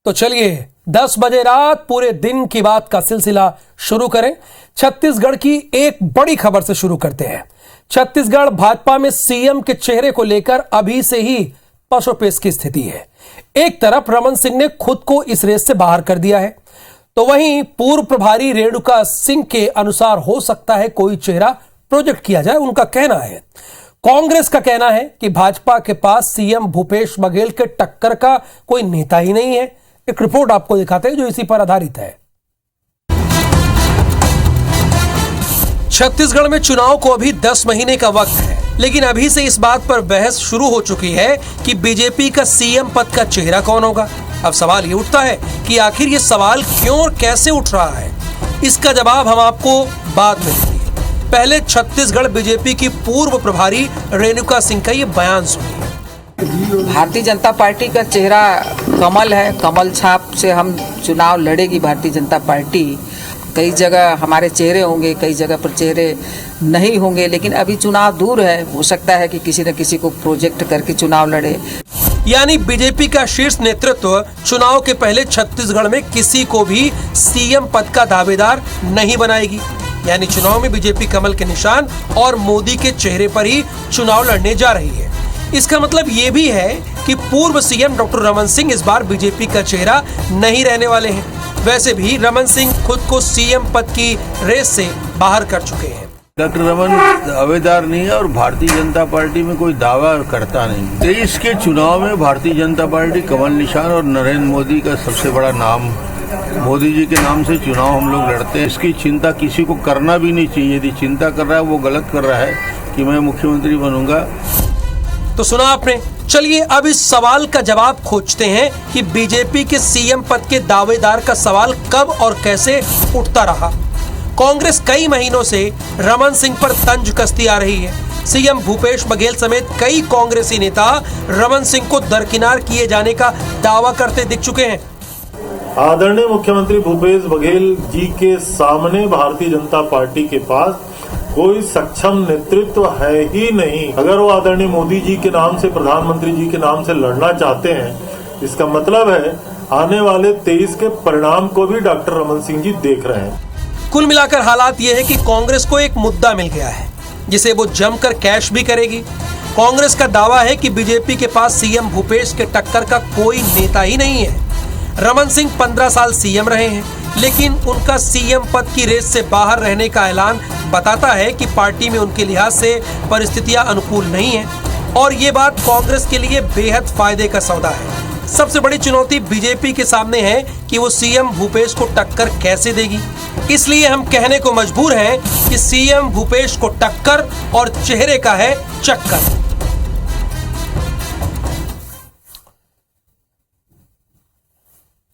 तो चलिए 10 बजे रात पूरे दिन की बात का सिलसिला शुरू करें। छत्तीसगढ़ की एक बड़ी खबर से शुरू करते हैं। छत्तीसगढ़ भाजपा में सीएम के चेहरे को लेकर अभी से ही पशुपेश की स्थिति है। एक तरफ रमन सिंह ने खुद को इस रेस से बाहर कर दिया है, तो वहीं पूर्व प्रभारी रेणुका सिंह के अनुसार हो सकता है कोई चेहरा प्रोजेक्ट किया जाए। उनका कहना है, कांग्रेस का कहना है कि भाजपा के पास सीएम भूपेश बघेल के टक्कर का कोई नेता ही नहीं है। एक रिपोर्ट आपको दिखाते हैं जो इसी पर आधारित है। छत्तीसगढ़ में चुनाव को अभी 10 महीने का वक्त है, लेकिन अभी से इस बात पर बहस शुरू हो चुकी है कि बीजेपी का सीएम पद का चेहरा कौन होगा। अब सवाल ये उठता है कि आखिर ये सवाल क्यों और कैसे उठ रहा है। इसका जवाब हम आपको बाद में देंगे। पहले छत्तीसगढ़ बीजेपी की पूर्व प्रभारी रेणुका सिंह का ये बयान सुनिए। भारतीय जनता पार्टी का चेहरा कमल है। कमल छाप से हम चुनाव लड़ेगी भारतीय जनता पार्टी। कई जगह हमारे चेहरे होंगे, कई जगह पर चेहरे नहीं होंगे, लेकिन अभी चुनाव दूर है। हो सकता है कि किसी न किसी को प्रोजेक्ट करके चुनाव लड़े। यानी बीजेपी का शीर्ष नेतृत्व चुनाव के पहले छत्तीसगढ़ में किसी को भी सीएम पद का दावेदार नहीं बनाएगी। यानी चुनाव में बीजेपी कमल के निशान और मोदी के चेहरे पर ही चुनाव लड़ने जा रही है। इसका मतलब ये भी है कि पूर्व सीएम डॉक्टर रमन सिंह इस बार बीजेपी का चेहरा नहीं रहने वाले हैं। वैसे भी रमन सिंह खुद को सीएम पद की रेस से बाहर कर चुके हैं। डॉक्टर रमन दावेदार नहीं है और भारतीय जनता पार्टी में कोई दावा करता नहीं। 23 के चुनाव में भारतीय जनता पार्टी कमल निशान और नरेंद्र मोदी का सबसे बड़ा नाम, मोदी जी के नाम से चुनाव हम लोग लड़ते हैं। इसकी चिंता किसी को करना भी नहीं चाहिए। यदि चिंता कर रहा है वो गलत कर रहा है कि मैं मुख्यमंत्री बनूंगा। तो सुना आपने। चलिए अब इस सवाल का जवाब खोजते हैं कि बीजेपी के सीएम पद के दावेदार का सवाल कब और कैसे उठता रहा। कांग्रेस कई महीनों से रमन सिंह पर तंज कसती आ रही है। सीएम भूपेश बघेल समेत कई कांग्रेसी नेता रमन सिंह को दरकिनार किए जाने का दावा करते दिख चुके हैं। आदरणीय मुख्यमंत्री भूपेश बघेल जी के सामने भारतीय जनता पार्टी के पास कोई सक्षम नेतृत्व है ही नहीं। अगर वो आदरणीय मोदी जी के नाम से, प्रधानमंत्री जी के नाम से लड़ना चाहते हैं, इसका मतलब है आने वाले 23 के परिणाम को भी डॉक्टर रमन सिंह जी देख रहे हैं। कुल मिलाकर हालात ये है कि कांग्रेस को एक मुद्दा मिल गया है जिसे वो जमकर कैश भी करेगी। कांग्रेस का दावा है कि बीजेपी के पास सीएम भूपेश के टक्कर का कोई नेता ही नहीं है। रमन सिंह 15 साल सीएम रहे हैं, लेकिन उनका सीएम पद की रेस से बाहर रहने का ऐलान बताता है कि पार्टी में उनके लिहाज से परिस्थितियां अनुकूल नहीं हैं और ये बात कांग्रेस के लिए बेहद फायदे का सौदा है। सबसे बड़ी चुनौती बीजेपी के सामने है कि वो सीएम भूपेश को टक्कर कैसे देगी। इसलिए हम कहने को मजबूर हैं कि सीएम भूपेश को टक्कर और चेहरे का है चक्कर।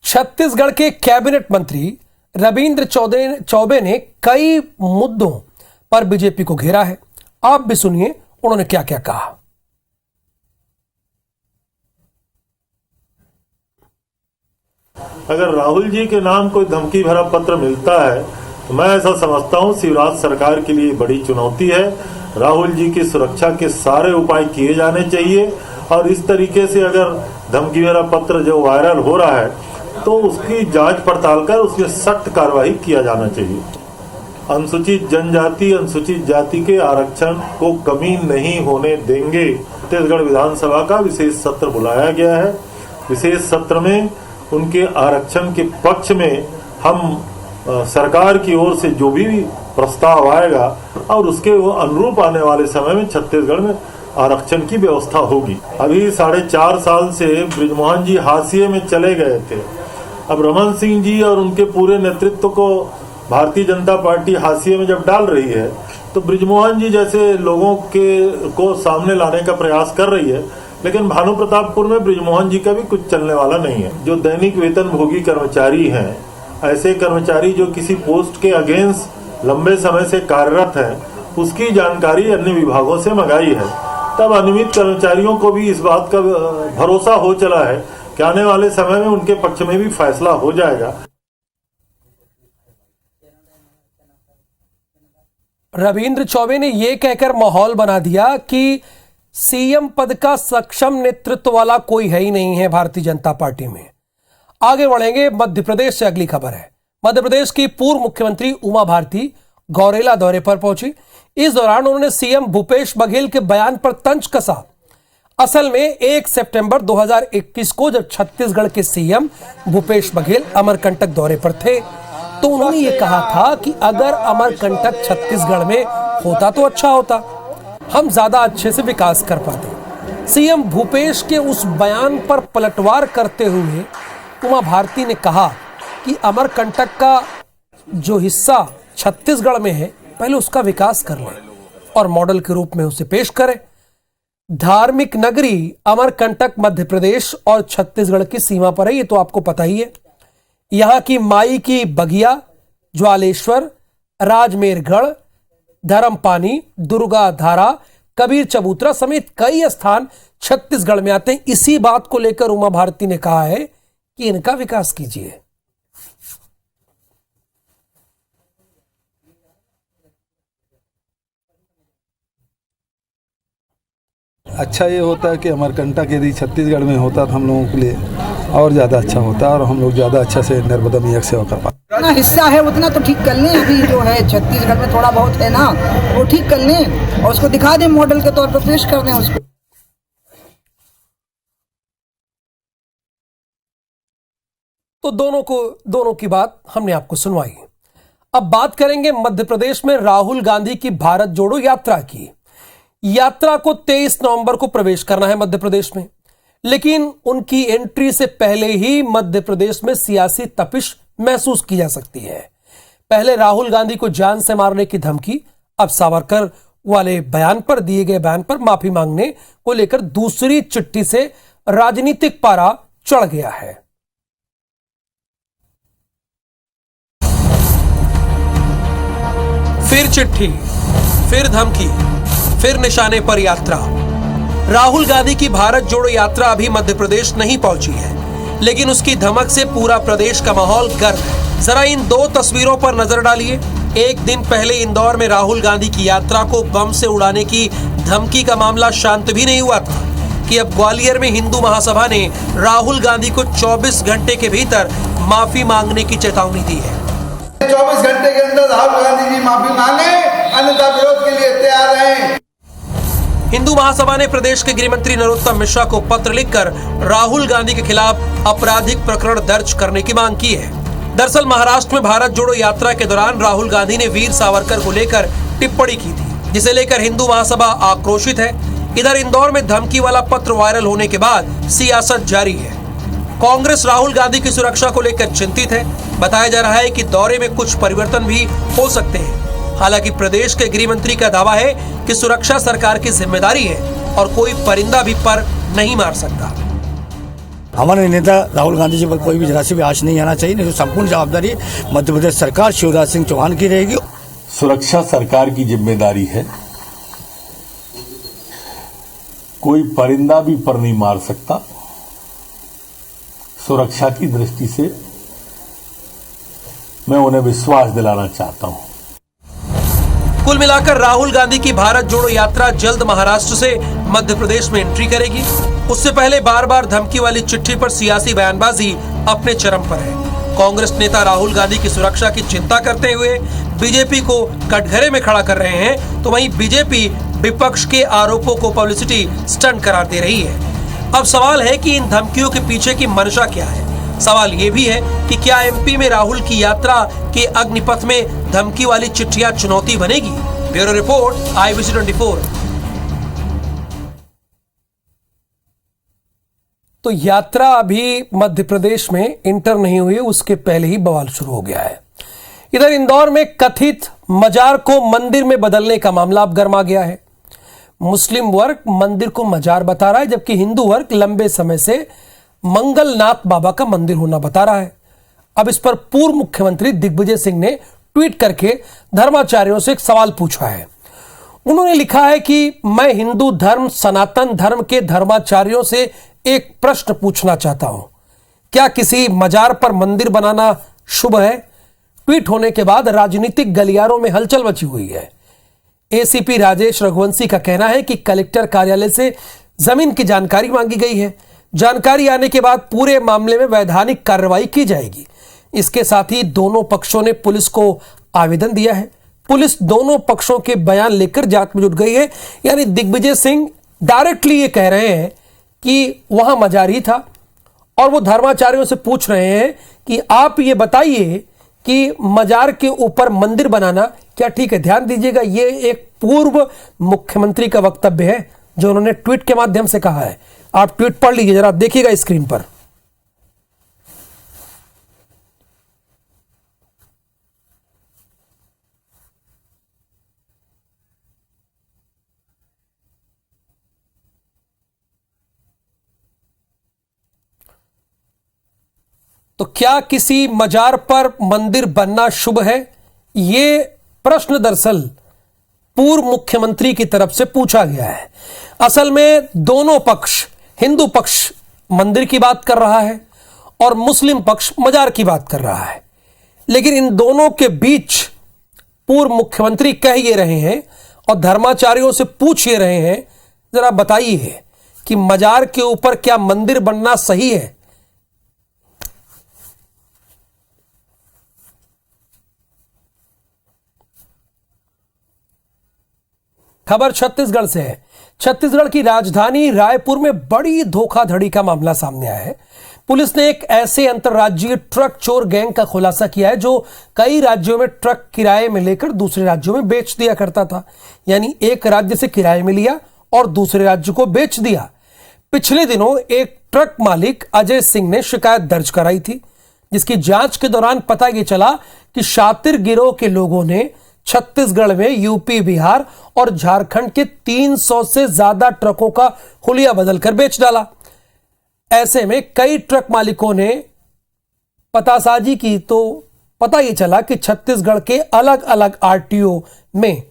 छत्तीसगढ़ के कैबिनेट मंत्री रविंद्र चौबे ने कई मुद्दों पर बीजेपी को घेरा है। आप भी सुनिए उन्होंने क्या क्या कहा। अगर राहुल जी के नाम कोई धमकी भरा पत्र मिलता है तो मैं ऐसा समझता हूं शिवराज सरकार के लिए बड़ी चुनौती है। राहुल जी की सुरक्षा के सारे उपाय किए जाने चाहिए और इस तरीके से अगर धमकी भरा पत्र जो वायरल हो रहा है तो उसकी जांच पड़ताल कर उसमें सख्त कार्रवाई किया जाना चाहिए। अनुसूचित जनजाति, अनुसूचित जाति के आरक्षण को कमी नहीं होने देंगे। छत्तीसगढ़ विधानसभा का विशेष सत्र बुलाया गया है। विशेष सत्र में उनके आरक्षण के पक्ष में हम सरकार की ओर से जो भी प्रस्ताव आएगा और उसके अनुरूप आने वाले समय में छत्तीसगढ़ में आरक्षण की व्यवस्था होगी। अभी 4.5 साल से बृजमोहन जी हाशिए में चले गए थे। अब रमन सिंह जी और उनके पूरे नेतृत्व को भारतीय जनता पार्टी हाशिए में जब डाल रही है तो बृजमोहन जी जैसे लोगों को सामने लाने का प्रयास कर रही है, लेकिन भानु प्रतापपुर में बृजमोहन जी का भी कुछ चलने वाला नहीं है। जो दैनिक वेतन भोगी कर्मचारी हैं, ऐसे कर्मचारी जो किसी पोस्ट के अगेंस्ट लंबे समय से कार्यरत हैं, उसकी जानकारी अन्य विभागों से मंगाई है। तब अनियमित कर्मचारियों को भी इस बात का भरोसा हो चला है कि आने वाले समय में उनके पक्ष में भी फैसला हो जाएगा। रविंद्र चौबे ने यह कहकर माहौल बना दिया कि सीएम पद का सक्षम नेतृत्व वाला कोई है ही नहीं है भारतीय जनता पार्टी में। आगे बढ़ेंगे। मध्य प्रदेश से अगली खबर है। मध्य प्रदेश की पूर्व मुख्यमंत्री उमा भारती गौरेला दौरे पर पहुंची। इस दौरान उन्होंने सीएम भूपेश बघेल के बयान पर तंज कसा। असल में 1 सितंबर 2021 को जब छत्तीसगढ़ के सीएम भूपेश बघेल अमरकंटक दौरे पर थे तो उन्होंने ये कहा था कि अगर अमरकंटक छत्तीसगढ़ में होता तो अच्छा होता, हम ज्यादा अच्छे से विकास कर पाते। सीएम भूपेश के उस बयान पर पलटवार करते हुए उमा भारती ने कहा कि अमरकंटक का जो हिस्सा छत्तीसगढ़ में है पहले उसका विकास कर लें और मॉडल के रूप में उसे पेश करें। धार्मिक नगरी अमरकंटक मध्य प्रदेश और छत्तीसगढ़ की सीमा पर है, ये तो आपको पता ही है। यहां की माई की बगिया, ज्वालेश्वर, राजमेरगढ़, धर्मपानी, दुर्गा धारा, कबीर चबूतरा समेत कई स्थान छत्तीसगढ़ में आते हैं। इसी बात को लेकर उमा भारती ने कहा है कि इनका विकास कीजिए। अच्छा ये होता है कि अमरकंटक यदि छत्तीसगढ़ में होता तो हम लोगों के लिए और ज़्यादा अच्छा होता और हम लोग ज़्यादा अच्छा से नर्मदा मैया की सेवा कर पाते। जितना हिस्सा है उतना तो ठीक कर लें। अभी जो है छत्तीसगढ़ में थोड़ा बहुत है ना, वो ठीक कर लें और उसको दिखा दें, मॉडल के तौर पर पेश कर दें उसको। तो दोनों की बात हमने आपको सुनवाई। अब बात करेंगे मध्य प्रदेश में राहुल गांधी की भारत जोड़ो यात्रा की। यात्रा को 23 नवंबर को प्रवेश करना है मध्य प्रदेश में, लेकिन उनकी एंट्री से पहले ही मध्य प्रदेश में सियासी तपिश महसूस की जा सकती है। पहले राहुल गांधी को जान से मारने की धमकी, अब सावरकर वाले बयान पर दिए गए बयान पर माफी मांगने को लेकर दूसरी चिट्ठी से राजनीतिक पारा चढ़ गया है। फिर चिट्ठी, फिर धमकी, फिर निशाने पर यात्रा। राहुल गांधी की भारत जोड़ो यात्रा अभी मध्य प्रदेश नहीं पहुंची है, लेकिन उसकी धमक से पूरा प्रदेश का माहौल गर्म है। जरा इन दो तस्वीरों पर नजर डालिए। एक दिन पहले इंदौर में राहुल गांधी की यात्रा को बम से उड़ाने की धमकी का मामला शांत भी नहीं हुआ था कि अब ग्वालियर में हिंदू महासभा ने राहुल गांधी को 24 घंटे के भीतर माफी मांगने की चेतावनी दी है। 24 घंटे के अंदर राहुल गांधी जी माफी मांगे, अन्यथा विरोध के लिए तैयार रहें। हिंदू महासभा ने प्रदेश के गृह मंत्री नरोत्तम मिश्रा को पत्र लिखकर राहुल गांधी के खिलाफ आपराधिक प्रकरण दर्ज करने की मांग की है। दरअसल महाराष्ट्र में भारत जोड़ो यात्रा के दौरान राहुल गांधी ने वीर सावरकर को लेकर टिप्पणी की थी, जिसे लेकर हिंदू महासभा आक्रोशित है। इधर इंदौर में धमकी वाला पत्र वायरल होने के बाद सियासत जारी है। कांग्रेस राहुल गांधी की सुरक्षा को लेकर चिंतित है। बताया जा रहा है कि दौरे में कुछ परिवर्तन भी हो सकते हैं। हालांकि प्रदेश के गृह मंत्री का दावा है कि सुरक्षा सरकार की जिम्मेदारी है और कोई परिंदा भी पर नहीं मार सकता। हमारे नेता राहुल गांधी जी पर कोई भी जरा सी भी आश नहीं आना चाहिए, नहीं तो संपूर्ण जवाबदारी मध्य प्रदेश सरकार शिवराज सिंह चौहान की रहेगी। सुरक्षा सरकार की जिम्मेदारी है, कोई परिंदा भी पर नहीं मार सकता। सुरक्षा की दृष्टि से मैं उन्हें विश्वास दिलाना चाहता हूं। कुल मिलाकर राहुल गांधी की भारत जोड़ो यात्रा जल्द महाराष्ट्र से मध्य प्रदेश में एंट्री करेगी। उससे पहले बार बार धमकी वाली चिट्ठी पर सियासी बयानबाजी अपने चरम पर है। कांग्रेस नेता राहुल गांधी की सुरक्षा की चिंता करते हुए बीजेपी को कटघरे में खड़ा कर रहे हैं, तो वहीं बीजेपी विपक्ष के आरोपों को पब्लिसिटी स्टंट करार दे रही है। अब सवाल है कि इन धमकियों के पीछे की मंशा क्या है। सवाल यह भी है कि क्या एमपी में राहुल की यात्रा के अग्निपथ में धमकी वाली चिट्ठियां चुनौती बनेगी। Bureau report, IBC 24। तो यात्रा अभी मध्य प्रदेश में इंटर नहीं हुई, उसके पहले ही बवाल शुरू हो गया है। इधर इंदौर में कथित मजार को मंदिर में बदलने का मामला अब गर्मा गया है। मुस्लिम वर्ग मंदिर को मजार बता रहा है, जबकि हिंदू वर्ग लंबे समय से मंगलनाथ बाबा का मंदिर होना बता रहा है। अब इस पर पूर्व मुख्यमंत्री दिग्विजय सिंह ने ट्वीट करके धर्माचार्यों से एक सवाल पूछा है। उन्होंने लिखा है कि मैं हिंदू धर्म सनातन धर्म के धर्माचार्यों से एक प्रश्न पूछना चाहता हूं, क्या किसी मजार पर मंदिर बनाना शुभ है? ट्वीट होने के बाद राजनीतिक गलियारों में हलचल मची हुई है। एसीपी राजेश रघुवंशी का कहना है कि कलेक्टर कार्यालय से जमीन की जानकारी मांगी गई है, जानकारी आने के बाद पूरे मामले में वैधानिक कार्रवाई की जाएगी। इसके साथ ही दोनों पक्षों ने पुलिस को आवेदन दिया है। पुलिस दोनों पक्षों के बयान लेकर जांच में जुट गई है। यानी दिग्विजय सिंह डायरेक्टली ये कह रहे हैं कि वहां मजारी था और वो धर्माचार्यों से पूछ रहे हैं कि आप ये बताइए कि मजार के ऊपर मंदिर बनाना क्या ठीक है। ध्यान दीजिएगा, ये एक पूर्व मुख्यमंत्री का वक्तव्य है जो उन्होंने ट्वीट के माध्यम से कहा है। आप ट्वीट पढ़ लीजिए, जरा देखिएगा स्क्रीन पर। तो क्या किसी मजार पर मंदिर बनना शुभ है? ये प्रश्न दरअसल पूर्व मुख्यमंत्री की तरफ से पूछा गया है। असल में दोनों पक्ष, हिंदू पक्ष मंदिर की बात कर रहा है और मुस्लिम पक्ष मजार की बात कर रहा है, लेकिन इन दोनों के बीच पूर्व मुख्यमंत्री कह ये रहे हैं और धर्माचार्यों से पूछ ये रहे हैं, जरा बताइए कि मजार के ऊपर क्या मंदिर बनना सही है? खबर छत्तीसगढ़ से है। छत्तीसगढ़ की राजधानी रायपुर में बड़ी धोखाधड़ी का मामला सामने आया है। पुलिस ने एक ऐसे अंतर्राज्यीय ट्रक चोर गैंग का खुलासा किया है जो कई राज्यों में ट्रक किराए में लेकर दूसरे राज्यों में बेच दिया करता था। यानी एक राज्य से किराए में लिया और दूसरे राज्य को बेच दिया। पिछले दिनों एक ट्रक मालिक अजय सिंह ने शिकायत दर्ज कराई थी, जिसकी जांच के दौरान पता यह चला कि शातिर गिरोह के लोगों ने छत्तीसगढ़ में यूपी, बिहार और झारखंड के 300 से ज्यादा ट्रकों का हुलिया बदलकर बेच डाला। ऐसे में कई ट्रक मालिकों ने पतासाजी की तो पता यह चला कि छत्तीसगढ़ के अलग अलग आरटीओ में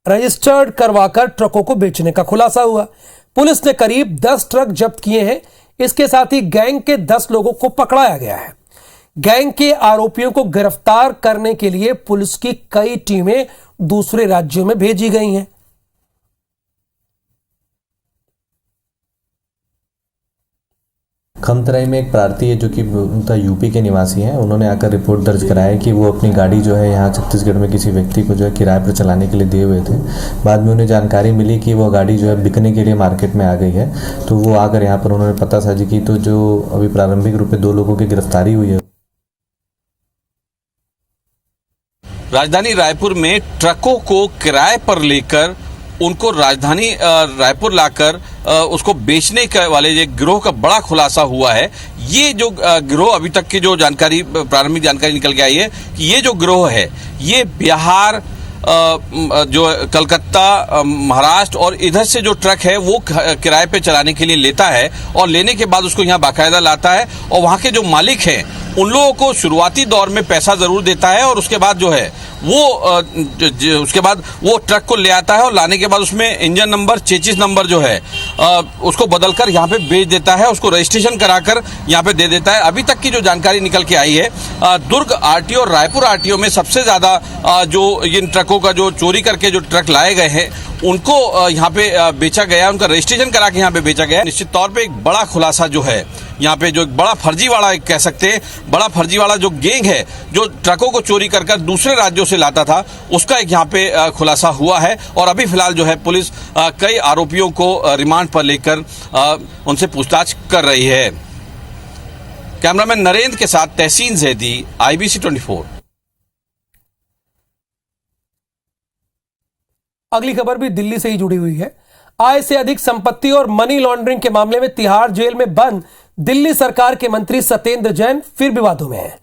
रजिस्टर्ड करवाकर ट्रकों को बेचने का खुलासा हुआ। पुलिस ने करीब 10 ट्रक जब्त किए हैं। इसके साथ ही गैंग के 10 लोगों को पकड़ाया गया है। गैंग के आरोपियों को गिरफ्तार करने के लिए पुलिस की कई टीमें दूसरे राज्यों में भेजी गई हैं। खमतराई में एक प्रार्थी है जो कि यूपी के निवासी हैं। उन्होंने आकर रिपोर्ट दर्ज कराया कि वो अपनी गाड़ी जो है यहाँ छत्तीसगढ़ में किसी व्यक्ति को जो है किराए पर चलाने के लिए दिए हुए थे। बाद में उन्हें जानकारी मिली कि वो गाड़ी जो है बिकने के लिए मार्केट में आ गई है, तो वो आकर यहाँ पर उन्होंने पतासाजी की, तो जो अभी प्रारंभिक रूप में 2 लोगों की गिरफ्तारी हुई है। राजधानी रायपुर में ट्रकों को किराए पर लेकर उनको राजधानी रायपुर लाकर उसको बेचने के वाले ये गिरोह का बड़ा खुलासा हुआ है। ये जो गिरोह, अभी तक की जो जानकारी, प्रारंभिक जानकारी निकल के आई है कि ये जो गिरोह है ये बिहार, जो कलकत्ता, महाराष्ट्र और इधर से जो ट्रक है वो किराए पे चलाने के लिए लेता है और लेने के बाद उसको यहाँ बाकायदा लाता है और वहाँ के जो मालिक हैं उन लोगों को शुरुआती दौर में पैसा जरूर देता है और उसके बाद जो है वो उसके बाद वो ट्रक को ले आता है और लाने के बाद उसमें इंजन नंबर, चेचिस नंबर जो है उसको बदलकर यहाँ पे बेच देता है, उसको रजिस्ट्रेशन कराकर यहाँ पे दे देता है। अभी तक की जो जानकारी निकल के आई है, दुर्ग आरटीओ और रायपुर आरटीओ में सबसे ज्यादा जो इन ट्रकों का जो चोरी करके जो ट्रक लाए गए हैं उनको यहाँ पे बेचा गया, उनका रजिस्ट्रेशन करा के यहाँ पे बेचा गया। निश्चित तौर पे एक बड़ा खुलासा जो है यहाँ पे, जो एक बड़ा फर्जीवाड़ा कह सकते हैं, बड़ा फर्जीवाड़ा जो गैंग है जो ट्रकों को चोरी कर दूसरे राज्यों से लाता था, उसका एक यहाँ पे खुलासा हुआ है। और अभी फिलहाल जो है पुलिस कई आरोपियों को रिमांड पर लेकर उनसे पूछताछ कर रही है। कैमरामैन नरेंद्र के साथ तहसीन जैदी, IBC 24। अगली खबर भी दिल्ली से ही जुड़ी हुई है। आय से अधिक संपत्ति और मनी लॉन्ड्रिंग के मामले में तिहाड़ जेल में बंद दिल्ली सरकार के मंत्री सत्येंद्र जैन फिर विवादों में हैं।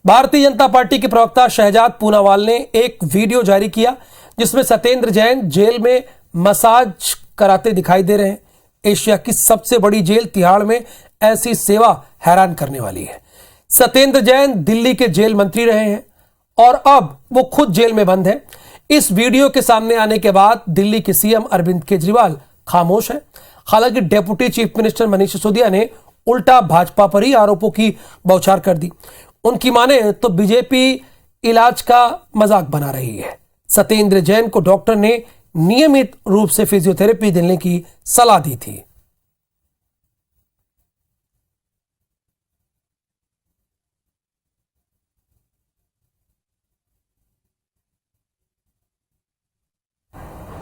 भारतीय जनता पार्टी के प्रवक्ता शहजाद पूनावाल ने एक वीडियो जारी किया जिसमें सत्येंद्र जैन जेल में मसाज कराते दिखाई दे रहे हैं। एशिया की सबसे बड़ी जेल तिहाड़ में ऐसी सेवा हैरान करने वाली है। सत्येंद्र जैन दिल्ली के जेल मंत्री रहे हैं और अब वो खुद जेल में बंद है। इस वीडियो के सामने आने के बाद दिल्ली के सीएम अरविंद केजरीवाल खामोश है। हालांकि deputy chief minister Manish Sisodia ने उल्टा भाजपा पर ही आरोपों की बौछार कर दी। उनकी माने तो बीजेपी इलाज का मजाक बना रही है। सत्येंद्र जैन को डॉक्टर ने नियमित रूप से फिजियोथेरेपी देने की सलाह दी थी।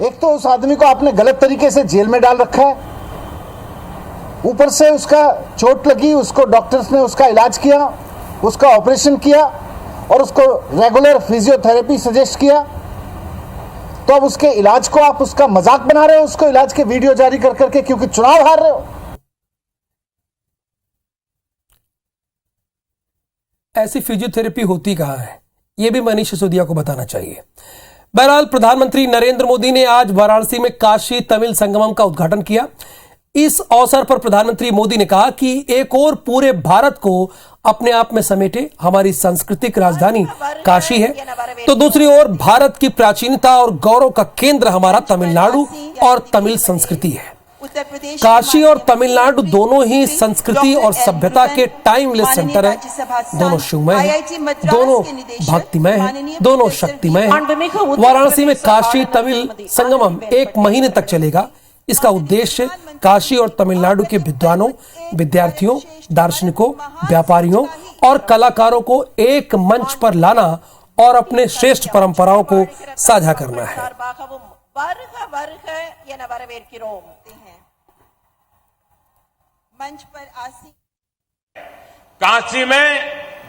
एक तो उस आदमी को आपने गलत तरीके से जेल में डाल रखा है, ऊपर से उसका चोट लगी, उसको डॉक्टर्स ने उसका इलाज किया, उसका ऑपरेशन किया और उसको रेगुलर फिजियोथेरेपी सजेस्ट किया, तो अब उसके इलाज को आप उसका मजाक बना रहे हो, उसको इलाज के वीडियो जारी कर करके, क्योंकि चुनाव हार रहे हो। ऐसी फिजियोथेरेपी होती कहां है, यह भी मनीष सिसोदिया को बताना चाहिए। बहरहाल प्रधानमंत्री नरेंद्र मोदी ने आज वाराणसी में काशी तमिल संगमम का उद्घाटन किया। इस अवसर पर प्रधानमंत्री मोदी ने कहा कि एक और पूरे भारत को अपने आप में समेटे हमारी सांस्कृतिक राजधानी काशी है, तो दूसरी ओर भारत की प्राचीनता और गौरव का केंद्र हमारा तमिलनाडु और तमिल संस्कृति है। काशी और तमिलनाडु दोनों ही संस्कृति और सभ्यता के टाइमलेस सेंटर है, दोनों शिवमय हैं, दोनों भक्तिमय हैं, दोनों शक्तिमय हैं। वाराणसी में काशी तमिल संगमम 1 महीने तक चलेगा। इसका उद्देश्य काशी और तमिलनाडु के विद्वानों, विद्यार्थियों, दार्शनिकों, व्यापारियों और कलाकारों को एक मंच पर लाना और अपने श्रेष्ठ परंपराओं को साझा करना है। मंच पर काशी में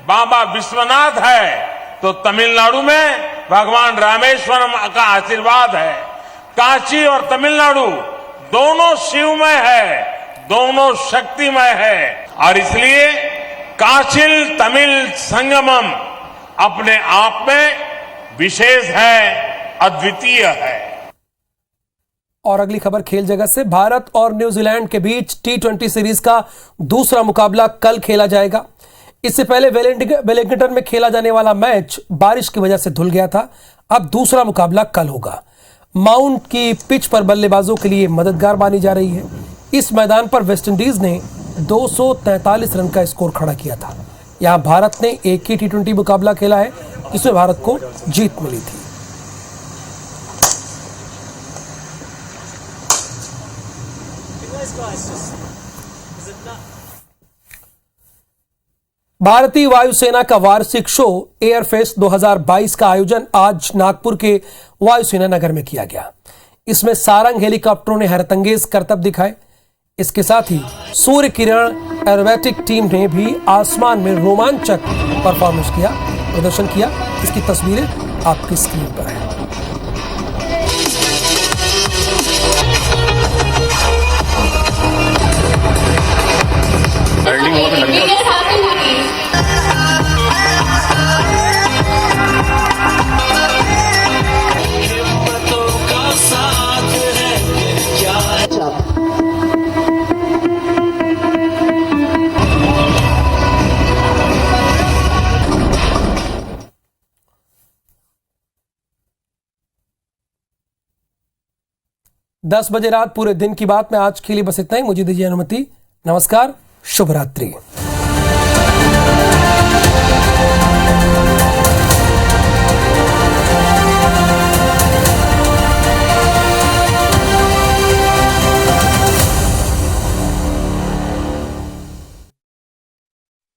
बाबा विश्वनाथ है तो तमिलनाडु में भगवान रामेश्वरम का आशीर्वाद है। काशी और तमिलनाडु दोनों शिवमय है, दोनों शक्तिमय है और इसलिए काशिल तमिल संगमम अपने आप में विशेष है, अद्वितीय है। और अगली खबर खेल जगत से। भारत और न्यूजीलैंड के बीच T20 सीरीज का दूसरा मुकाबला कल खेला जाएगा। इससे पहले वेलिंगटन में खेला जाने वाला मैच बारिश की वजह से धुल गया था। अब दूसरा मुकाबला कल होगा। माउंट की पिच पर बल्लेबाजों के लिए मददगार मानी जा रही है। इस मैदान पर वेस्टइंडीज ने 243 रन का स्कोर खड़ा किया था। यहां भारत ने एक ही T20 मुकाबला खेला है, इसमें भारत को जीत मिली थी। भारतीय वायुसेना का वार्षिक शो एयरफेस्ट 2022 का आयोजन आज नागपुर के वायुसेना नगर में किया गया। इसमें सारंग हेलीकॉप्टरों ने हैरतअंगेज करतब दिखाए। इसके साथ ही सूर्य किरण एरोबैटिक टीम ने भी आसमान में रोमांचक प्रदर्शन किया। इसकी तस्वीरें आपकी स्क्रीन पर है। दस बजे रात पूरे दिन की बात में आज के लिए बस इतना ही। मुझे दीजिए अनुमति। नमस्कार, शुभ रात्रि।